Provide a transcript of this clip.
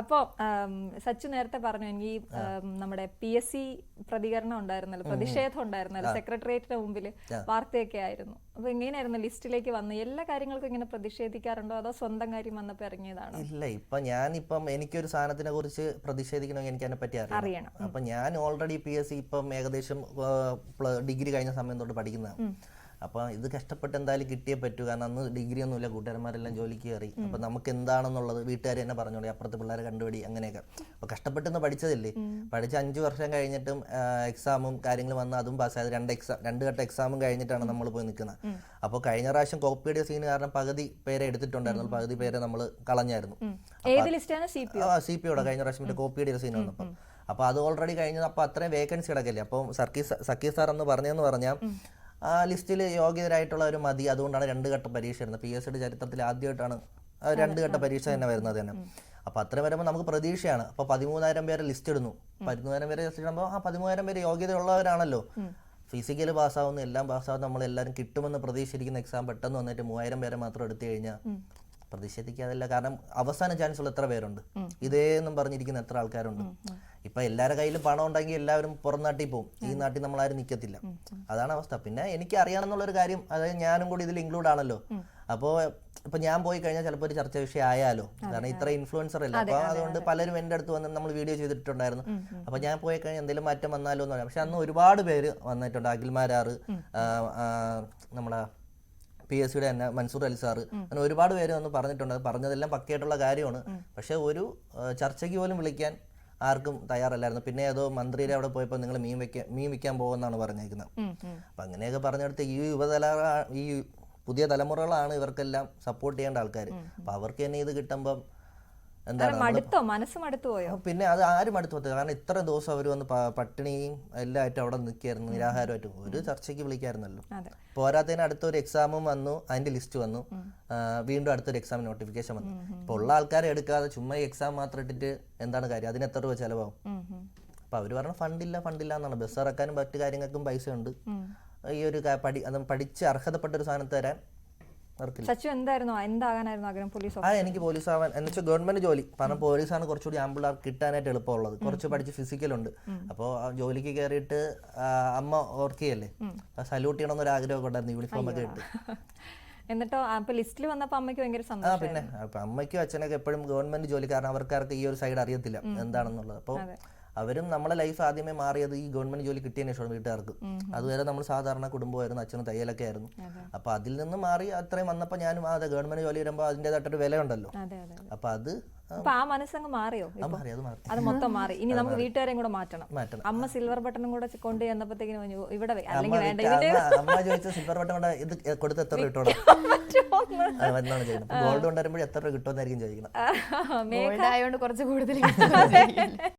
അപ്പോൾ സച്ചു നേരത്തെ പറഞ്ഞു എനിക്ക് നമ്മുടെ PSC പ്രതികരണം ഉണ്ടായിരുന്നല്ലോ, പ്രതിഷേധം ഉണ്ടായിരുന്നല്ലോ, സെക്രട്ടേറിയറ്റിന് മുമ്പിൽ വാർത്തയൊക്കെ ആയിരുന്നു. അപ്പൊ എങ്ങനെയായിരുന്നു ലിസ്റ്റിലേക്ക് വന്ന് എല്ലാ കാര്യങ്ങൾക്കും ഇങ്ങനെ പ്രതിഷേധിക്കാറുണ്ടോ അതോ സ്വന്തം കാര്യം വന്നപ്പോ ഇറങ്ങിയതാണോ? ഇല്ല, ഞാനിപ്പം എനിക്കൊരു സാധനത്തിനെ കുറിച്ച് പ്രതിഷേധിക്കണമെങ്കിൽ എനിക്ക് അതിനെ പറ്റി അറിയണം. അപ്പൊ ഞാൻ ഓൾറെഡി PSC ഇപ്പം ഏകദേശം ഡിഗ്രി കഴിഞ്ഞ സമയം തൊട്ട് പഠിക്കുന്നതാണ്. അപ്പോൾ ഇത് കഷ്ടപ്പെട്ട് എന്തായാലും കിട്ടിയേ പറ്റൂ. കാരണം അന്ന് ഡിഗ്രി ഒന്നുമില്ല, കൂട്ടുകാരന്മാരെല്ലാം ജോലിക്ക് കയറി. അപ്പോൾ നമുക്ക് എന്താണെന്നുള്ളത് വീട്ടുകാർ തന്നെ പറഞ്ഞോളി, അപ്പുറത്തെ പിള്ളേരെ കണ്ടുപിടി, അങ്ങനെയൊക്കെ. അപ്പോൾ കഷ്ടപ്പെട്ടെന്ന് പഠിച്ചതല്ലേ, പഠിച്ച് 5 വർഷം കഴിഞ്ഞിട്ടും എക്സാമും കാര്യങ്ങളും വന്ന് അതും പാസ്സായത്. 2 ഘട്ട എക്സാമും കഴിഞ്ഞിട്ടാണ് നമ്മൾ പോയി നിൽക്കുന്നത്. അപ്പോൾ കഴിഞ്ഞ പ്രാവശ്യം കോപ്പിയുടെ സീന് കാരണം പകുതി പേരെ എടുത്തിട്ടുണ്ടായിരുന്നു, പകുതി പേരെ നമ്മൾ കളഞ്ഞായിരുന്നു. CPOടെ കഴിഞ്ഞ പ്രാവശ്യം കോപ്പിയുടെ സീൻ വന്നപ്പം. അപ്പോൾ അത് ഓൾറെഡി കഴിഞ്ഞത്. അപ്പോൾ അത്രയും വേക്കൻസി കിടക്കില്ലേ. അപ്പം സക്കീർ സാർ എന്ന് പറഞ്ഞെന്ന് പറഞ്ഞാൽ ആ ലിസ്റ്റിൽ യോഗ്യതരായിട്ടുള്ളവർ മതി. അതുകൊണ്ടാണ് 2 ഘട്ട പരീക്ഷ വരുന്നത്. PSCയുടെ ചരിത്രത്തിൽ ആദ്യമായിട്ടാണ് 2 ഘട്ട പരീക്ഷ തന്നെ വരുന്നത് തന്നെ. അപ്പോൾ അത്ര വരുമ്പോൾ നമുക്ക് പ്രതീക്ഷയാണ്. അപ്പോൾ 13,000 പേരെ ലിസ്റ്റ് ഇടുന്നു. 13,000 പേരെ ലിസ്റ്റ് ഇടുമ്പോൾ 13,000 പേര് യോഗ്യതയുള്ളവരാണല്ലോ. ഫിസിക്കൽ പാസ്സാവുന്ന എല്ലാം പാസ്സാവുന്ന നമ്മളെല്ലാവരും കിട്ടുമെന്ന് പ്രതീക്ഷിച്ചിരിക്കുന്ന എക്സാം പെട്ടെന്ന് വന്നിട്ട് 3,000 പേരെ മാത്രം എടുത്തു കഴിഞ്ഞാൽ പ്രതിഷേധിക്കാതില്ല. കാരണം അവസാന ചാൻസ് ഉള്ള എത്ര പേരുണ്ട്, ഇതേന്നും പറഞ്ഞിരിക്കുന്ന എത്ര ആൾക്കാരുണ്ട്. ഇപ്പൊ എല്ലാവരുടെ കയ്യിലും പണം ഉണ്ടെങ്കിൽ എല്ലാവരും പുറം നാട്ടിൽ പോകും, ഈ നാട്ടിൽ നമ്മളാരും നിൽക്കത്തില്ല. അതാണ് അവസ്ഥ. പിന്നെ എനിക്ക് അറിയാമെന്നുള്ളൊരു കാര്യം, അതായത് ഞാനും കൂടി ഇതിൽ ഇൻക്ലൂഡ് ആണല്ലോ. അപ്പോൾ ഇപ്പൊ ഞാൻ പോയി കഴിഞ്ഞാൽ ചിലപ്പോൾ ഒരു ചർച്ച വിഷയം ആയാലോ, കാരണം ഇത്ര ഇൻഫ്ലുവൻസർ അല്ല. അപ്പൊ അതുകൊണ്ട് പലരും എൻ്റെ അടുത്ത് വന്ന് നമ്മൾ വീഡിയോ ചെയ്തിട്ടുണ്ടായിരുന്നു. അപ്പൊ ഞാൻ പോയി കഴിഞ്ഞാൽ എന്തെങ്കിലും മാറ്റം വന്നാലോ എന്ന് പറയാം. പക്ഷെ അന്ന് ഒരുപാട് പേര് വന്നിട്ടുണ്ട്. അഖിൽമാരാറ്, നമ്മളെ PSCയുടെ തന്നെ മൻസൂർ അലി സാറ്, അങ്ങനെ ഒരുപാട് പേര് വന്ന് പറഞ്ഞിട്ടുണ്ട്. പറഞ്ഞതെല്ലാം പക്കയായിട്ടുള്ള കാര്യമാണ്. പക്ഷെ ഒരു ചർച്ചയ്ക്ക് പോലും വിളിക്കാൻ ആർക്കും തയ്യാറല്ലായിരുന്നു. പിന്നെ ഏതോ മന്ത്രിയുടെ അവിടെ പോയപ്പോൾ നിങ്ങൾ മീൻ വിൽക്കാൻ പോകുമെന്നാണ് പറഞ്ഞേക്കുന്നത്. അപ്പം അങ്ങനെയൊക്കെ പറഞ്ഞെടുത്ത് ഈ പുതിയ തലമുറകളാണ് ഇവർക്കെല്ലാം സപ്പോർട്ട് ചെയ്യേണ്ട ആൾക്കാർ. അപ്പം അവർക്ക് തന്നെ ഇത് കിട്ടുമ്പം പിന്നെ അത് ആരും അടുത്ത് പോകത്തില്ല. കാരണം ഇത്ര ദിവസം അവർ വന്ന് പട്ടിണിയും എല്ലാം ആയിട്ട് അവിടെ നിൽക്കായിരുന്നു, നിരാഹാരമായിട്ടും. ഒരു ചർച്ചയ്ക്ക് വിളിക്കായിരുന്നല്ലോ. പോരാത്തതിന് അടുത്തൊരു എക്സാമും വന്നു, അതിന്റെ ലിസ്റ്റ് വന്നു, വീണ്ടും അടുത്തൊരു എക്സാം നോട്ടിഫിക്കേഷൻ വന്നു. ഇപ്പൊ ഉള്ള ആൾക്കാരെ എടുക്കാതെ ചുമ്മാ എക്സാം മാത്രം ഇട്ടിട്ട് എന്താണ് കാര്യം? അതിന് എത്ര രൂപ ചെലവാകും? അപ്പൊ അവര് പറഞ്ഞ ഫണ്ടില്ല എന്നാണ്. ബസ് ഇറക്കാനും മറ്റു കാര്യങ്ങൾക്കും പൈസ ഉണ്ട്. ഈ ഒരു പഠിച്ച് അർഹതപ്പെട്ട ഒരു സാധനത്ത് തരാൻ എനിക്ക് പോലീസ് ആവാൻ എന്നുവെച്ചാൽ ഗവൺമെന്റ് ജോലി. കാരണം പോലീസാണ് കുറച്ചുകൂടി ആമ്പിള്ളേർ കിട്ടാനായിട്ട് എളുപ്പമുള്ളത്. കുറച്ച് പഠിച്ച് ഫിസിക്കലുണ്ട്. അപ്പോൾ ജോലിക്ക് കയറിയിട്ട് അമ്മ വർക്ക് ചെയ്യല്ലേ, സല്യൂട്ട് ചെയ്യണമെന്നൊരു ആഗ്രഹമൊക്കെ ഉണ്ടായിരുന്നു, യൂണിഫോം ഒക്കെ ഇട്ട്. എന്നിട്ടോ ലിസ്റ്റിൽ വന്നപ്പോൾ അമ്മയ്ക്ക് ഭയങ്കര സന്തോഷം. പിന്നെ അമ്മയ്ക്കും അച്ഛനൊക്കെ എപ്പോഴും ഗവൺമെന്റ് ജോലിക്കാരൻ, അവർക്കാർക്ക് ഈ ഒരു സൈഡ് അറിയത്തില്ല എന്താണെന്നുള്ളത്. അപ്പോൾ അവരും നമ്മളെ ലൈഫ് ആദ്യമേ മാറിയത് ഈ ഗവൺമെന്റ് ജോലി കിട്ടിയതിന് ശേഷമാണ് വീട്ടുകാർക്ക്. അതുവരെ നമ്മൾ സാധാരണ കുടുംബമായിരുന്നു, അച്ഛനും തയ്യലൊക്കെ ആയിരുന്നു. അപ്പൊ അതിൽ നിന്ന് മാറി അത്രയും വന്നപ്പോ ഞാനും അതെ ഗവൺമെന്റ് ജോലി വരുമ്പോൾ അതിൻ്റെതായിട്ടൊരു വിലയുണ്ടല്ലോ. അപ്പൊ അത് ആ മനസ്സങ്ങ് മാറിയോ? അത് മൊത്തം മാറി. ഇനി നമുക്ക് വീട്ടുകാരെയും കൂടെ മാറ്റണം. അമ്മ സിൽവർ ബട്ടണും കൂടെ കൊണ്ട് ചെന്നപ്പോഴത്തേക്കിനും ഇവിടെ അമ്മ ചോദിച്ച സിൽവർ ബട്ടൺ കൊണ്ട് ഇത് കൊടുത്ത് എത്ര രൂപ കിട്ടണം എന്നാണ് ചെയ്യുന്നത്. ഗോൾഡ് കൊണ്ടുവരുമ്പോൾ എത്ര രൂപ കിട്ടുമെന്നായിരിക്കും ചോദിക്കണം. കുറച്ച് കൂടുതൽ